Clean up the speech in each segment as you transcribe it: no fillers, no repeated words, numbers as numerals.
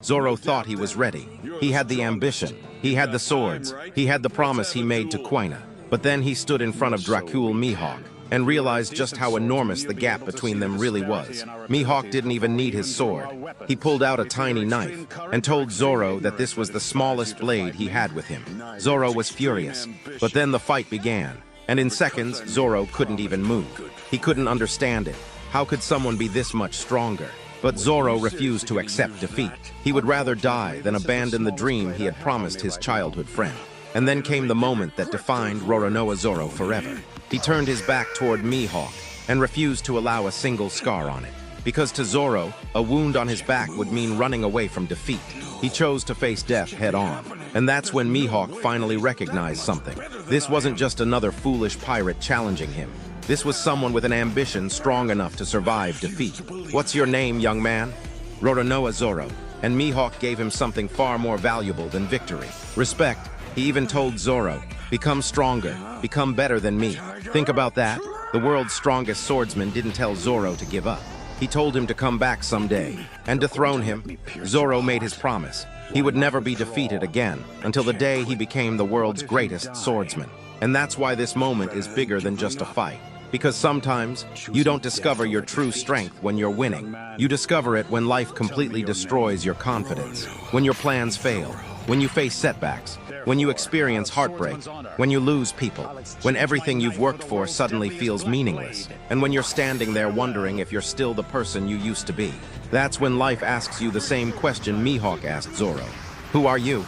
Zoro thought he was ready. He had the ambition. He had the swords. He had the promise he made to Quina. But then he stood in front of Dracul Mihawk and realized just how enormous the gap between them really was. Mihawk didn't even need his sword. He pulled out a tiny knife and told Zoro that this was the smallest blade he had with him. Zoro was furious, but then the fight began, and in seconds, Zoro couldn't even move. He couldn't understand it. How could someone be this much stronger? But Zoro refused to accept defeat. He would rather die than abandon the dream he had promised his childhood friend. And then came the moment that defined Roronoa Zoro forever. He turned his back toward Mihawk and refused to allow a single scar on it. Because to Zoro, a wound on his back would mean running away from defeat. He chose to face death head-on. And that's when Mihawk finally recognized something. This wasn't just another foolish pirate challenging him. This was someone with an ambition strong enough to survive defeat. "What's your name, young man?" "Roronoa Zoro." And Mihawk gave him something far more valuable than victory. Respect. He even told Zoro, "Become stronger, become better than me." Think about that. The world's strongest swordsman didn't tell Zoro to give up. He told him to come back someday and dethrone him. Zoro made his promise. He would never be defeated again until the day he became the world's greatest swordsman. And that's why this moment is bigger than just a fight. Because sometimes you don't discover your true strength when you're winning. You discover it when life completely destroys your confidence, when your plans fail, when you face setbacks, when you experience heartbreak, when you lose people, when everything you've worked for suddenly feels meaningless, and when you're standing there wondering if you're still the person you used to be. That's when life asks you the same question Mihawk asked Zoro. Who are you?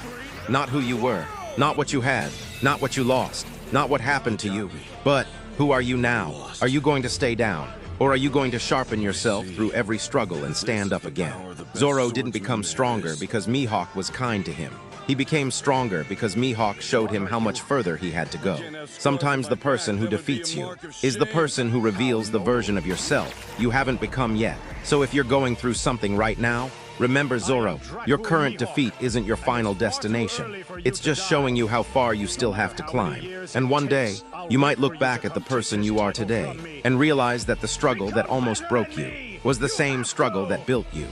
Not who you were, not what you had, not what you lost, not what happened to you, but who are you now? Are you going to stay down? Or are you going to sharpen yourself through every struggle and stand up again? Zoro didn't become stronger because Mihawk was kind to him. He became stronger because Mihawk showed him how much further he had to go. Sometimes the person who defeats you is the person who reveals the version of yourself you haven't become yet. So if you're going through something right now, remember Zoro, your current defeat isn't your final destination. It's just showing you how far you still have to climb. And one day, you might look back at the person you are today and realize that the struggle that almost broke you was the same struggle that built you.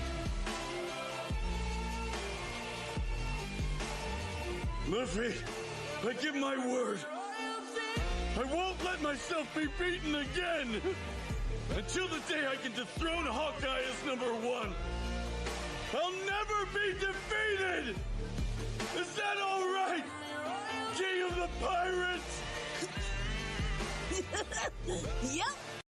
Luffy, I give my word. I won't let myself be beaten again until the day I can dethrone Hawkeye as #1. I'll never be defeated! Is that all right, King of the Pirates? Yep.